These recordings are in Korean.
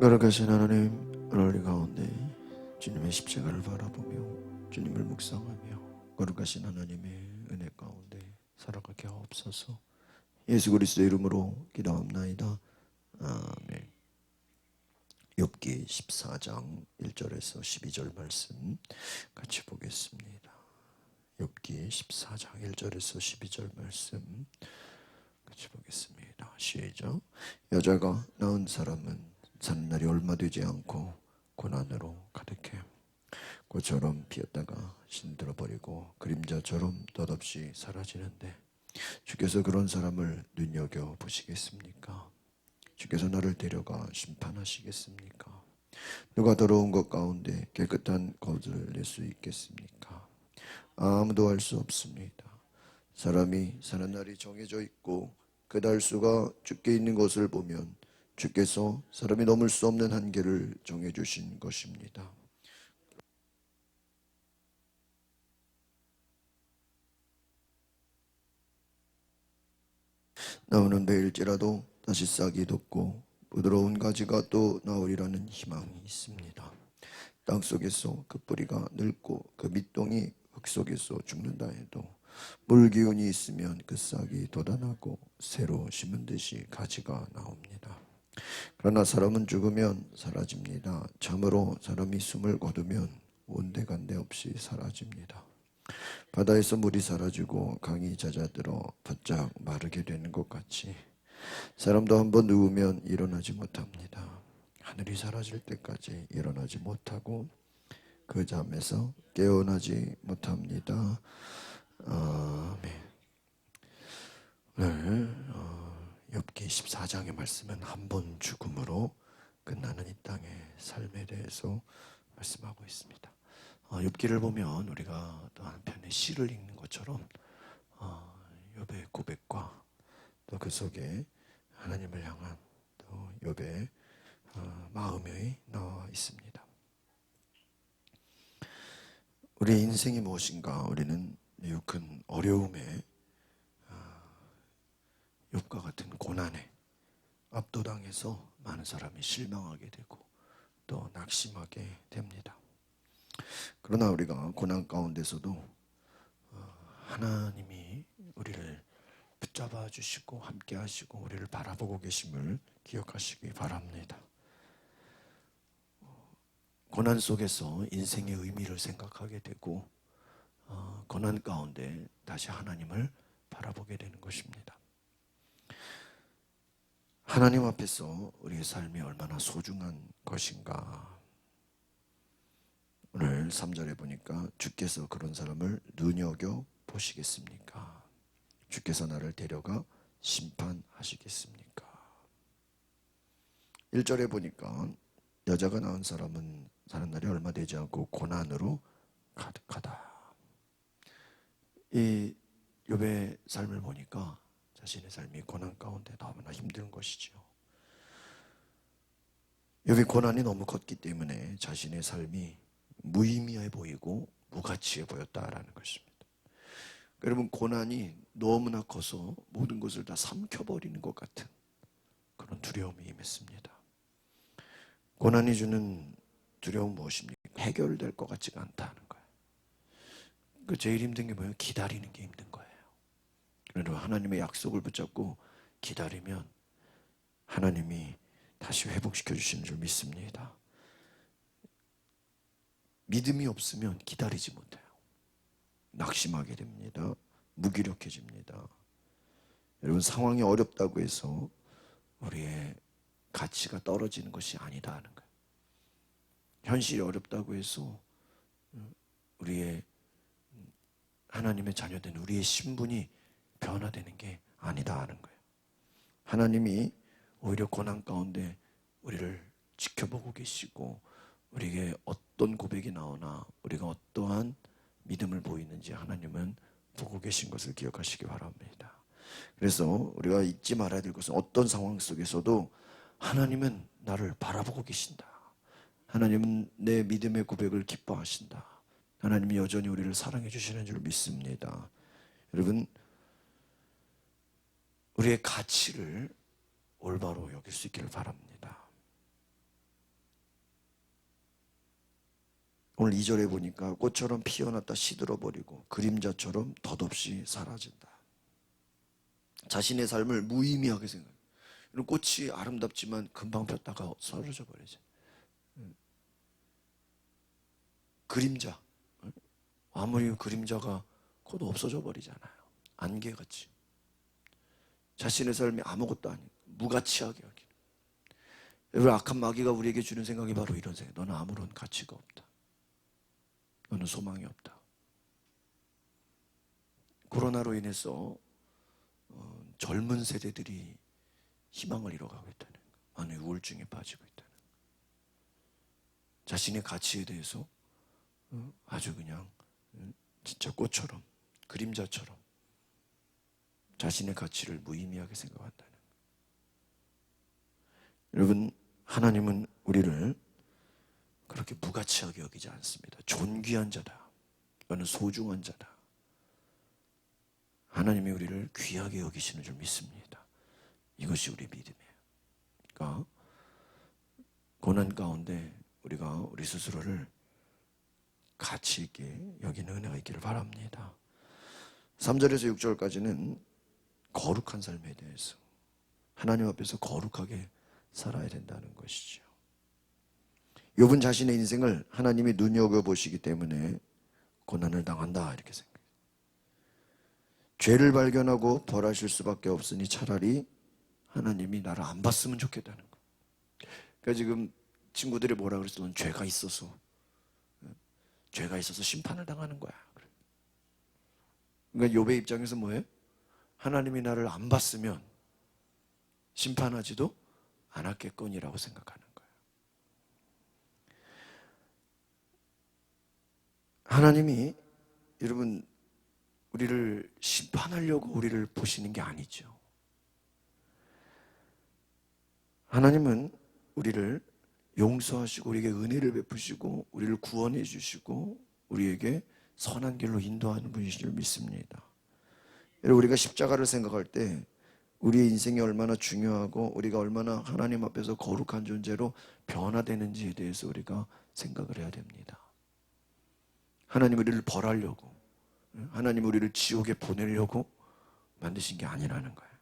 거룩하신 하나님, 오늘 우리 가운데 주님의 십자가를 바라보며 주님을 묵상하며 거룩하신 하나님의 은혜 가운데 살아가게 하옵소서. 예수 그리스도 이름으로 기도합나이다. 아멘. 욥기 14장 1절에서 12절 말씀 같이 보겠습니다. 욥기 14장 1절에서 12절 말씀 같이 보겠습니다. 시작. 여자가 낳은 사람은 사는 날이 얼마 되지 않고 고난으로 가득해. 꽃처럼 피었다가 신들어 버리고 그림자처럼 덧없이 사라지는데 주께서 그런 사람을 눈여겨 보시겠습니까? 주께서 나를 데려가 심판하시겠습니까? 누가 더러운 것 가운데 깨끗한 것을 낼 수 있겠습니까? 아무도 알 수 없습니다. 사람이 사는 날이 정해져 있고 그 달수가 주께 있는 것을 보면 주께서 사람이 넘을 수 없는 한계를 정해주신 것입니다. 나무는 매일지라도 다시 싹이 돋고 부드러운 가지가 또 나오리라는 희망이 있습니다. 땅 속에서 그 뿌리가 늙고 그 밑동이 흙 속에서 죽는다 해도 물 기운이 있으면 그 싹이 돋아나고 새로 심은 듯이 가지가 나옵니다. 그러나 사람은 죽으면 사라집니다. 참으로 사람이 숨을 거두면 온데간데 없이 사라집니다. 바다에서 물이 사라지고 강이 잦아들어 바짝 마르게 되는 것 같이 사람도 한번 누우면 일어나지 못합니다. 하늘이 사라질 때까지 일어나지 못하고 그 잠에서 깨어나지 못합니다. 아멘. 오늘 욥기 14장의 말씀은 한 번 죽음으로 끝나는 이 땅의 삶에 대해서 말씀하고 있습니다. 욥기를 보면 우리가 또 한편의 시를 읽는 것처럼 욥의 고백과 또 그 속에 하나님을 향한 또 욥의 마음이 나와 있습니다. 우리의 인생이 무엇인가? 우리는 매우 큰 어려움에 욥과 같은 고난에 압도당해서 많은 사람이 실망하게 되고 또 낙심하게 됩니다. 그러나 우리가 고난 가운데서도 하나님이 우리를 붙잡아 주시고 함께 하시고 우리를 바라보고 계심을 기억하시기 바랍니다. 고난 속에서 인생의 의미를 생각하게 되고 고난 가운데 다시 하나님을 바라보게 되는 것입니다. 하나님 앞에서 우리의 삶이 얼마나 소중한 것인가. 오늘 3절에 보니까 주께서 그런 사람을 눈여겨 보시겠습니까? 주께서 나를 데려가 심판하시겠습니까? 1절에 보니까 여자가 낳은 사람은 사는 날이 얼마 되지 않고 고난으로 가득하다. 이 욥의 삶을 보니까 자신의 삶이 고난 가운데 너무나 힘든 것이죠. 욥이 고난이 너무 컸기 때문에 자신의 삶이 무의미해 보이고 무가치해 보였다라는 것입니다. 여러분, 고난이 너무나 커서 모든 것을 다 삼켜버리는 것 같은 그런 두려움이 임했습니다. 고난이 주는 두려움은 무엇입니까? 해결될 것 같지가 않다는 거예요. 그 제일 힘든 게 뭐예요? 기다리는 게 힘든 거예요. 그러나 하나님의 약속을 붙잡고 기다리면 하나님이 다시 회복시켜 주시는 줄 믿습니다. 믿음이 없으면 기다리지 못해요. 낙심하게 됩니다. 무기력해집니다. 여러분, 상황이 어렵다고 해서 우리의 가치가 떨어지는 것이 아니다 하는 거예요. 현실이 어렵다고 해서 우리의 하나님의 자녀된 우리의 신분이 변화되는 게 아니다 하는 거예요. 하나님이 오히려 고난 가운데 우리를 지켜보고 계시고 우리에게 어떤 고백이 나오나 우리가 어떠한 믿음을 보이는지 하나님은 보고 계신 것을 기억하시기 바랍니다. 그래서 우리가 잊지 말아야 될 것은 어떤 상황 속에서도 하나님은 나를 바라보고 계신다. 하나님은 내 믿음의 고백을 기뻐하신다. 하나님이 여전히 우리를 사랑해 주시는 줄 믿습니다. 여러분, 우리의 가치를 올바로 여길 수 있기를 바랍니다. 오늘 2절에 보니까 꽃처럼 피어났다 시들어버리고 그림자처럼 덧없이 사라진다. 자신의 삶을 무의미하게 생각해요. 이런 꽃이 아름답지만 금방 폈다가 사라져 버리죠. 그림자, 아무리 그림자가 곧 없어져 버리잖아요. 안개같이. 자신의 삶이 아무것도 아니고 무가치하게 하기는. 여러분, 악한 마귀가 우리에게 주는 생각이 바로 이런 생각. 너는 아무런 가치가 없다. 너는 소망이 없다. 코로나로 인해서 젊은 세대들이 희망을 잃어가고 있다는 것, 많은 우울증에 빠지고 있다는 것, 자신의 가치에 대해서 아주 그냥 진짜 꽃처럼 그림자처럼 자신의 가치를 무의미하게 생각한다는 것. 여러분, 하나님은 우리를 그렇게 무가치하게 여기지 않습니다. 존귀한 자다. 너는 소중한 자다. 하나님이 우리를 귀하게 여기시는 줄 믿습니다. 이것이 우리 믿음이에요. 그러니까 고난 가운데 우리가 우리 스스로를 가치 있게 여기는 은혜가 있기를 바랍니다. 3절에서 6절까지는 거룩한 삶에 대해서 하나님 앞에서 거룩하게 살아야 된다는 것이죠. 욥은 자신의 인생을 하나님이 눈여겨보시기 때문에 고난을 당한다 이렇게 생각해요. 죄를 발견하고 벌하실 수밖에 없으니 차라리 하나님이 나를 안 봤으면 좋겠다는 거. 그러니까 지금 친구들이 뭐라 그랬어? 넌 죄가 있어서 심판을 당하는 거야. 그러니까 욥의 입장에서 뭐예요? 하나님이 나를 안 봤으면 심판하지도 않았겠거니라고 생각하는 거예요. 하나님이 여러분 우리를 심판하려고 우리를 보시는 게 아니죠. 하나님은 우리를 용서하시고 우리에게 은혜를 베푸시고 우리를 구원해 주시고 우리에게 선한 길로 인도하는 분이신 줄 믿습니다. 여러분, 우리가 십자가를 생각할 때 우리의 인생이 얼마나 중요하고 우리가 얼마나 하나님 앞에서 거룩한 존재로 변화되는지에 대해서 우리가 생각을 해야 됩니다. 하나님 우리를 벌하려고, 하나님 우리를 지옥에 보내려고 만드신 게 아니라는 거예요.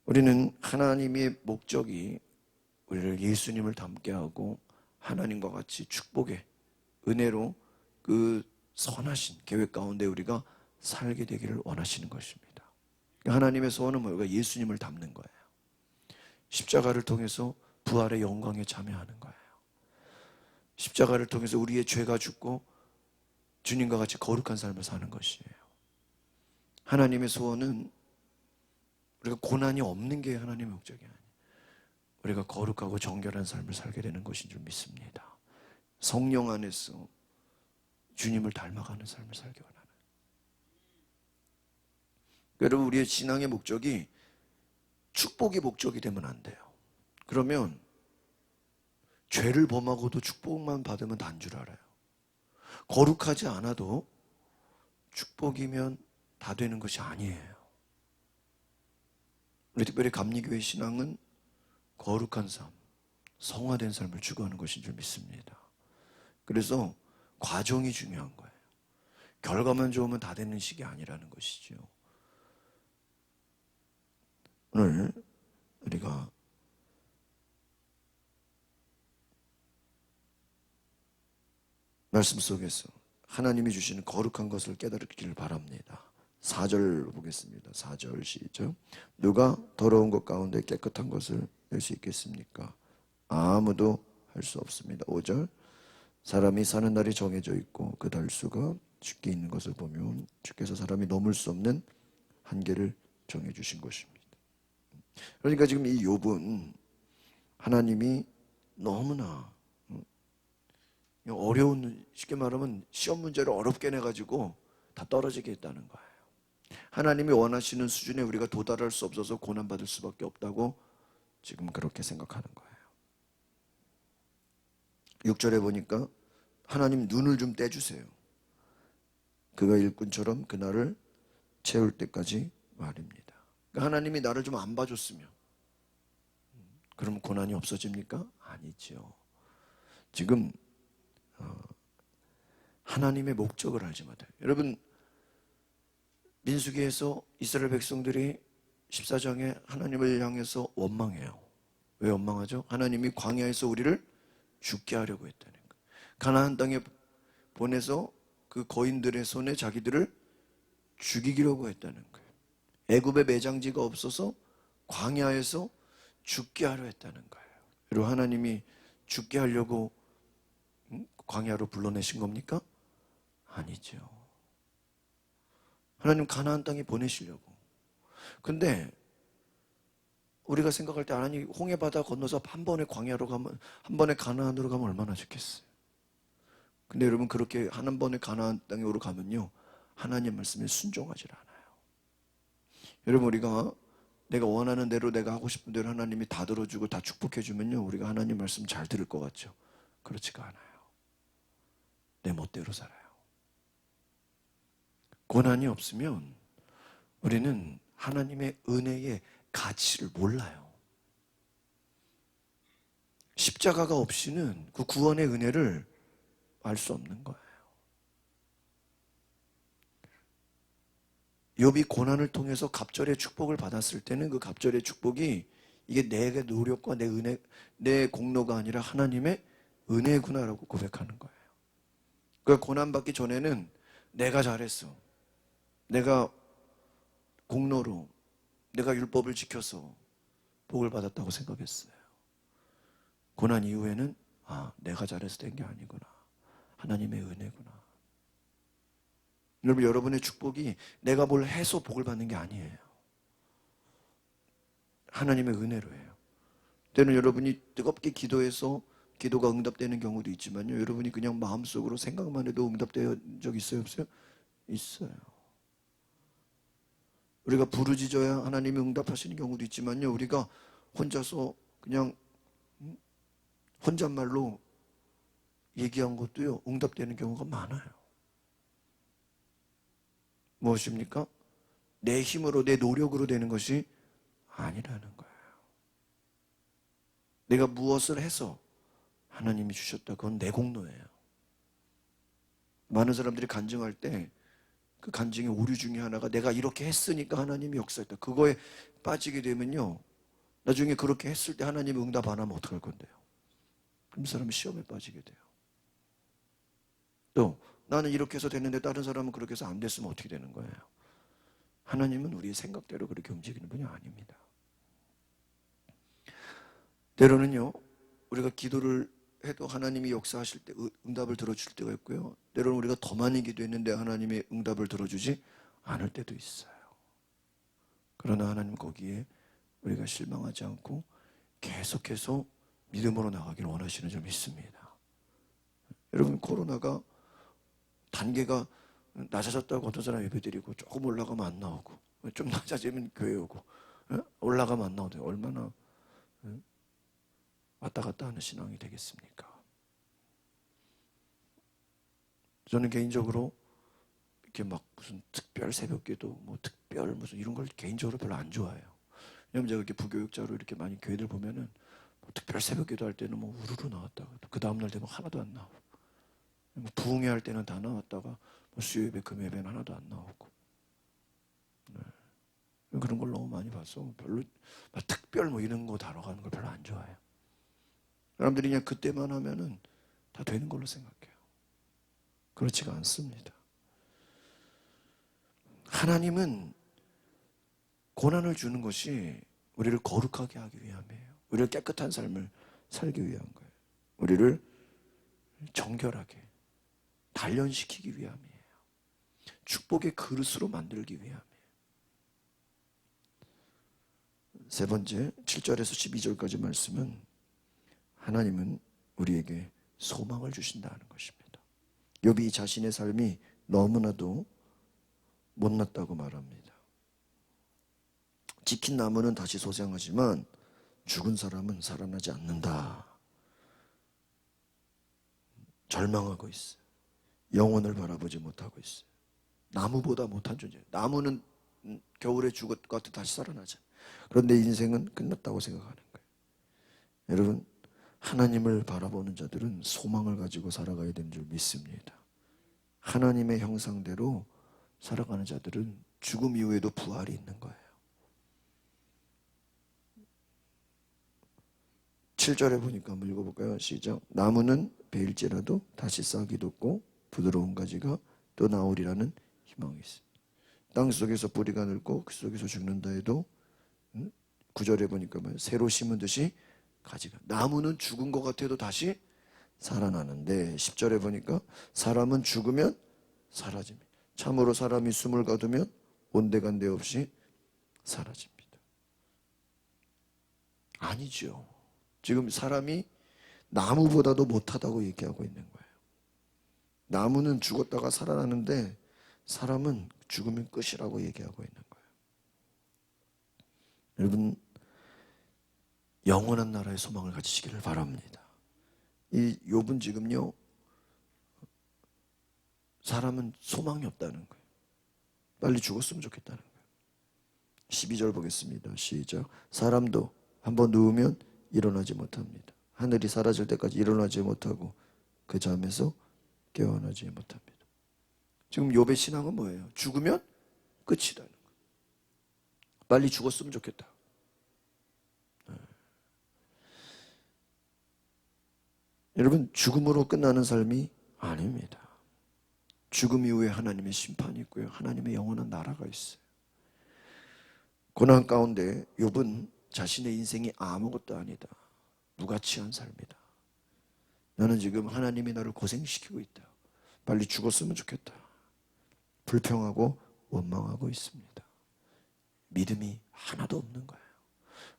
우리는 하나님의 목적이 우리를 예수님을 닮게 하고 하나님과 같이 축복의 은혜로 그 선하신 계획 가운데 우리가 살게 되기를 원하시는 것입니다. 하나님의 소원은 뭐예요? 예수님을 닮는 거예요. 십자가를 통해서 부활의 영광에 참여하는 거예요. 십자가를 통해서 우리의 죄가 죽고 주님과 같이 거룩한 삶을 사는 것이에요. 하나님의 소원은 우리가 고난이 없는 게 하나님의 목적이 아니에요. 우리가 거룩하고 정결한 삶을 살게 되는 것인 줄 믿습니다. 성령 안에서 주님을 닮아가는 삶을 살기 원하는. 여러분, 우리의 신앙의 목적이 축복이 목적이 되면 안 돼요. 그러면 죄를 범하고도 축복만 받으면 단 줄 알아요. 거룩하지 않아도 축복이면 다 되는 것이 아니에요. 우리 특별히 감리교회 신앙은 거룩한 삶, 성화된 삶을 추구하는 것인 줄 믿습니다. 그래서 과정이 중요한 거예요. 결과만 좋으면 다 되는 식이 아니라는 것이죠. 오늘 우리가 말씀 속에서 하나님이 주시는 거룩한 것을 깨달기를 바랍니다. 4절 보겠습니다. 4절 시작. 누가 더러운 것 가운데 깨끗한 것을 낼 수 있겠습니까? 아무도 할 수 없습니다. 5절. 사람이 사는 날이 정해져 있고 그 달수가 쉽게 있는 것을 보면 주께서 사람이 넘을 수 없는 한계를 정해 주신 것입니다. 그러니까 지금 이 욥은 하나님이 너무나 어려운, 쉽게 말하면 시험 문제를 어렵게 내가지고 다 떨어지게 했다는 거예요. 하나님이 원하시는 수준에 우리가 도달할 수 없어서 고난받을 수밖에 없다고 지금 그렇게 생각하는 거예요. 6절에 보니까 하나님 눈을 좀 떼주세요. 그가 일꾼처럼 그날을 채울 때까지 말입니다. 그러니까 하나님이 나를 좀 안 봐줬으면 그럼 고난이 없어집니까? 아니죠. 지금 하나님의 목적을 알지 못해요. 여러분, 민수기에서 이스라엘 백성들이 14장에 하나님을 향해서 원망해요. 왜 원망하죠? 하나님이 광야에서 우리를 죽게 하려고 했다는 거예요. 가나안 땅에 보내서 그 거인들의 손에 자기들을 죽이려고 했다는 거예요. 애굽에 매장지가 없어서 광야에서 죽게 하려 했다는 거예요. 그리고 하나님이 죽게 하려고 광야로 불러내신 겁니까? 아니죠. 하나님 가나안 땅에 보내시려고. 근데 우리가 생각할 때 하나님 홍해바다 건너서 한 번에 광야로 가면, 한 번에 가나안으로 가면 얼마나 좋겠어요. 근데 여러분, 그렇게 한 번에 가나안 땅으로 가면요, 하나님 말씀에 순종하지 않아요. 여러분, 우리가 내가 원하는 대로, 내가 하고 싶은 대로 하나님이 다 들어주고 다 축복해 주면요, 우리가 하나님 말씀 잘 들을 것 같죠. 그렇지가 않아요. 내 멋대로 살아요. 고난이 없으면 우리는 하나님의 은혜의 가치를 몰라요. 십자가가 없이는 그 구원의 은혜를 알 수 없는 거예요. 욥이 고난을 통해서 갑절의 축복을 받았을 때는 그 갑절의 축복이 이게 내 노력과 내 은혜, 내 공로가 아니라 하나님의 은혜구나라고 고백하는 거예요. 그러니까 고난받기 전에는 내가 잘했어, 내가 공로로, 내가 율법을 지켜서 복을 받았다고 생각했어요. 고난 이후에는 내가 잘해서 된 게 아니구나, 하나님의 은혜구나. 여러분, 여러분의 축복이 내가 뭘 해서 복을 받는 게 아니에요. 하나님의 은혜로 해요. 때는 여러분이 뜨겁게 기도해서 기도가 응답되는 경우도 있지만요, 여러분이 그냥 마음속으로 생각만 해도 응답된 적 있어요, 없어요? 있어요. 우리가 부르짖어야 하나님이 응답하시는 경우도 있지만요, 우리가 혼자서 그냥 혼잣말로 얘기한 것도요, 응답되는 경우가 많아요. 무엇입니까? 내 힘으로, 내 노력으로 되는 것이 아니라는 거예요. 내가 무엇을 해서 하나님이 주셨다, 그건 내 공로예요. 많은 사람들이 간증할 때 그 간증의 오류 중에 하나가 내가 이렇게 했으니까 하나님이 역사했다, 그거에 빠지게 되면요, 나중에 그렇게 했을 때 하나님이 응답 안 하면 어떡할 건데요? 그럼 사람이 시험에 빠지게 돼요. 또 나는 이렇게 해서 됐는데 다른 사람은 그렇게 해서 안 됐으면 어떻게 되는 거예요? 하나님은 우리의 생각대로 그렇게 움직이는 분이 아닙니다. 때로는요, 우리가 기도를 해도 하나님이 역사하실 때 응답을 들어줄 때가 있고요, 때로는 우리가 더 많이 기도했는데 하나님의 응답을 들어주지 않을 때도 있어요. 그러나 하나님 거기에 우리가 실망하지 않고 계속해서 믿음으로 나가기를 원하시는 줄 믿습니다. 여러분, 코로나가 단계가 낮아졌다고 어떤 사람 예배드리고 조금 올라가면 안 나오고, 좀 낮아지면 교회 오고, 올라가면 안 나오고, 얼마나 왔다 갔다 하는 신앙이 되겠습니까? 저는 개인적으로 이렇게 막 무슨 특별 새벽기도, 뭐 특별 무슨 이런 걸 개인적으로 별로 안 좋아해요. 왜냐면 제가 이렇게 부교육자로 이렇게 많이 교회들 보면은 뭐 특별 새벽기도 할 때는 뭐 우르르 나왔다가 그 다음날 되면 하나도 안 나오고, 뭐 부흥회 할 때는 다 나왔다가 뭐 수요예배, 금요예배는 하나도 안 나오고, 네. 그런 걸 너무 많이 봐서 별로 막 특별 뭐 이런 거 다뤄가는 걸 별로 안 좋아해요. 사람들이 그냥 그때만 하면은 다 되는 걸로 생각해요. 그렇지가 않습니다. 하나님은 고난을 주는 것이 우리를 거룩하게 하기 위함이에요. 우리를 깨끗한 삶을 살기 위한 거예요. 우리를 정결하게 단련시키기 위함이에요. 축복의 그릇으로 만들기 위함이에요. 세 번째, 7절에서 12절까지 말씀은 하나님은 우리에게 소망을 주신다는 것입니다. 욥이 자신의 삶이 너무나도 못났다고 말합니다. 지킨 나무는 다시 소생하지만 죽은 사람은 살아나지 않는다. 절망하고 있어요. 영혼을 바라보지 못하고 있어요. 나무보다 못한 존재. 나무는 겨울에 죽었고 다시 살아나잖아요. 그런데 인생은 끝났다고 생각하는 거예요. 여러분, 하나님을 바라보는 자들은 소망을 가지고 살아가야 되는 줄 믿습니다. 하나님의 형상대로 살아가는 자들은 죽음 이후에도 부활이 있는 거예요. 7절에 보니까 한번 읽어볼까요? 시작. 나무는 베일지라도 다시 싹이 돋고 부드러운 가지가 또 나오리라는 희망이 있어요. 땅 속에서 뿌리가 늙고 그 속에서 죽는다 해도 9절에 보니까 새로 심은 듯이 가지가, 나무는 죽은 것 같아도 다시 살아나는데 10절에 보니까 사람은 죽으면 사라집니다. 참으로 사람이 숨을 거두면 온데간데 없이 사라집니다. 아니죠. 지금 사람이 나무보다도 못하다고 얘기하고 있는 거예요. 나무는 죽었다가 살아나는데 사람은 죽으면 끝이라고 얘기하고 있는 거예요. 여러분, 영원한 나라의 소망을 가지시기를 바랍니다. 이 욥은 지금요, 사람은 소망이 없다는 거예요. 빨리 죽었으면 좋겠다는 거예요. 12절 보겠습니다. 시작. 사람도 한번 누우면 일어나지 못합니다. 하늘이 사라질 때까지 일어나지 못하고 그 잠에서 깨어나지 못합니다. 지금 욥의 신앙은 뭐예요? 죽으면 끝이라는 거예요. 빨리 죽었으면 좋겠다. 여러분, 죽음으로 끝나는 삶이 아닙니다. 죽음 이후에 하나님의 심판이 있고요. 하나님의 영원한 나라가 있어요. 고난 가운데 욥은 자신의 인생이 아무것도 아니다, 무가치한 삶이다, 나는 지금 하나님이 나를 고생시키고 있다, 빨리 죽었으면 좋겠다, 불평하고 원망하고 있습니다. 믿음이 하나도 없는 거예요.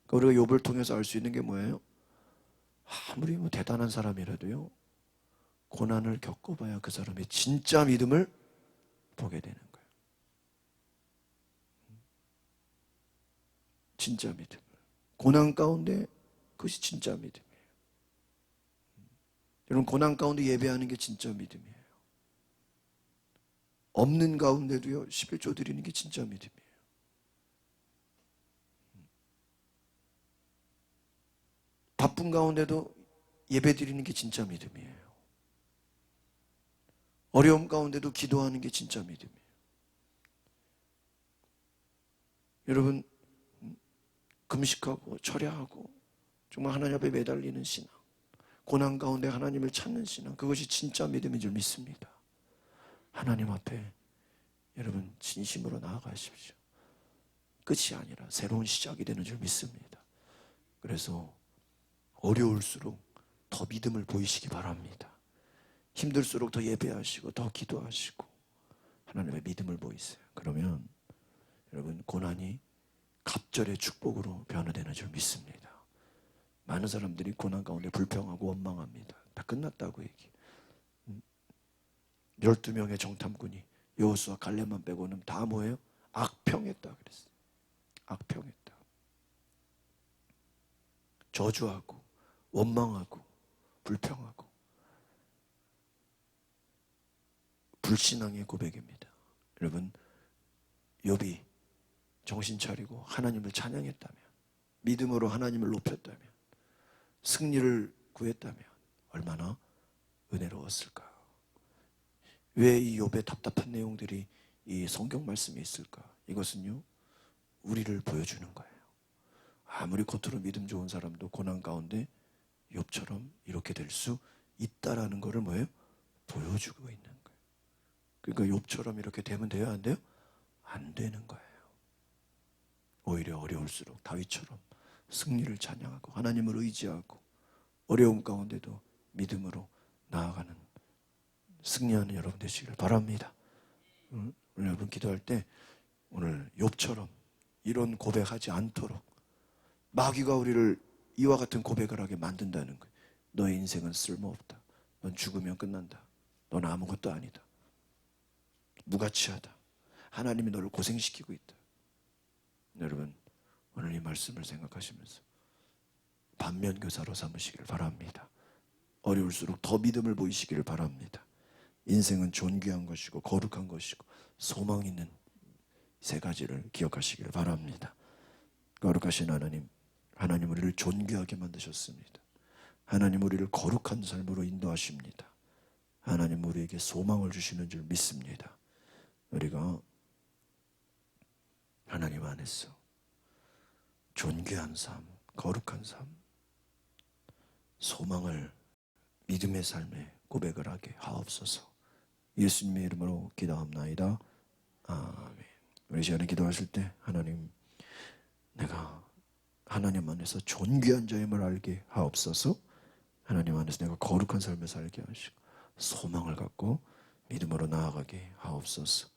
그러니까 우리가 욥을 통해서 알 수 있는 게 뭐예요? 아무리 대단한 사람이라도요, 고난을 겪어봐야 그 사람의 진짜 믿음을 보게 되는 거예요. 진짜 믿음을. 고난 가운데 그것이 진짜 믿음이에요. 여러분, 고난 가운데 예배하는 게 진짜 믿음이에요. 없는 가운데도요, 11조 드리는 게 진짜 믿음이에요. 바쁜 가운데도 예배 드리는 게 진짜 믿음이에요. 어려움 가운데도 기도하는 게 진짜 믿음이에요. 여러분, 금식하고 철야하고 정말 하나님 앞에 매달리는 신앙, 고난 가운데 하나님을 찾는 신앙, 그것이 진짜 믿음인 줄 믿습니다. 하나님 앞에 여러분 진심으로 나아가십시오. 끝이 아니라 새로운 시작이 되는 줄 믿습니다. 그래서 어려울수록 더 믿음을 보이시기 바랍니다. 힘들수록 더 예배하시고 더 기도하시고 하나님의 믿음을 보이세요. 그러면 여러분, 고난이 갑절의 축복으로 변화되는 줄 믿습니다. 많은 사람들이 고난 가운데 불평하고 원망합니다. 다 끝났다고 얘기. 12명의 정탐꾼이 여호수아 갈렙만 빼고는 다 뭐예요? 악평했다 그랬어요. 악평했다. 저주하고 원망하고 불평하고 불신앙의 고백입니다. 여러분, 욥이 정신 차리고 하나님을 찬양했다면, 믿음으로 하나님을 높였다면, 승리를 구했다면 얼마나 은혜로웠을까. 왜 이 욥의 답답한 내용들이 이 성경 말씀에 있을까? 이것은요, 우리를 보여주는 거예요. 아무리 겉으로 믿음 좋은 사람도 고난 가운데 욥처럼 이렇게 될 수 있다라는 것을 뭐예요? 보여주고 있는 거예요. 그러니까 욥처럼 이렇게 되면 돼요? 안 돼요? 안 되는 거예요. 오히려 어려울수록 다윗처럼 승리를 찬양하고 하나님을 의지하고 어려움 가운데도 믿음으로 나아가는 승리하는 여러분 되시기를 바랍니다. 오늘 여러분 기도할 때 오늘 욥처럼 이런 고백하지 않도록, 마귀가 우리를 이와 같은 고백을 하게 만든다는 거예요. 너의 인생은 쓸모없다. 넌 죽으면 끝난다. 넌 아무것도 아니다. 무가치하다. 하나님이 너를 고생시키고 있다. 여러분, 오늘 이 말씀을 생각하시면서 반면교사로 삼으시길 바랍니다. 어려울수록 더 믿음을 보이시기를 바랍니다. 인생은 존귀한 것이고 거룩한 것이고 소망 있는 세 가지를 기억하시길 바랍니다. 거룩하신 하나님, 하나님 우리를 존귀하게 만드셨습니다. 하나님 우리를 거룩한 삶으로 인도하십니다. 하나님 우리에게 소망을 주시는 줄 믿습니다. 우리가 하나님 안에서 존귀한 삶, 거룩한 삶, 소망을 믿음의 삶에 고백을 하게 하옵소서. 예수님의 이름으로 기도합나이다. 아멘. 우리 시간에 기도하실 때 하나님, 내가 하나님 안에서 존귀한 자임을 알게 하옵소서. 하나님 안에서 내가 거룩한 삶을 살게 하시고 소망을 갖고 믿음으로 나아가게 하옵소서.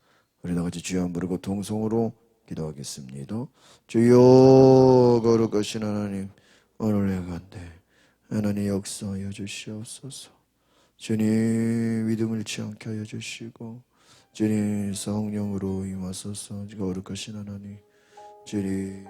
우리 다 같이 주여 한번 부르고 동성으로 기도하겠습니다. 주여 거룩하신 하나님, 오늘 내 가운데 하나님 역사하여 주시옵소서. 주님 믿음을 잃지 않게 하여 주시고 주님 성령으로 임하소서. 거룩하신 하나님, 주님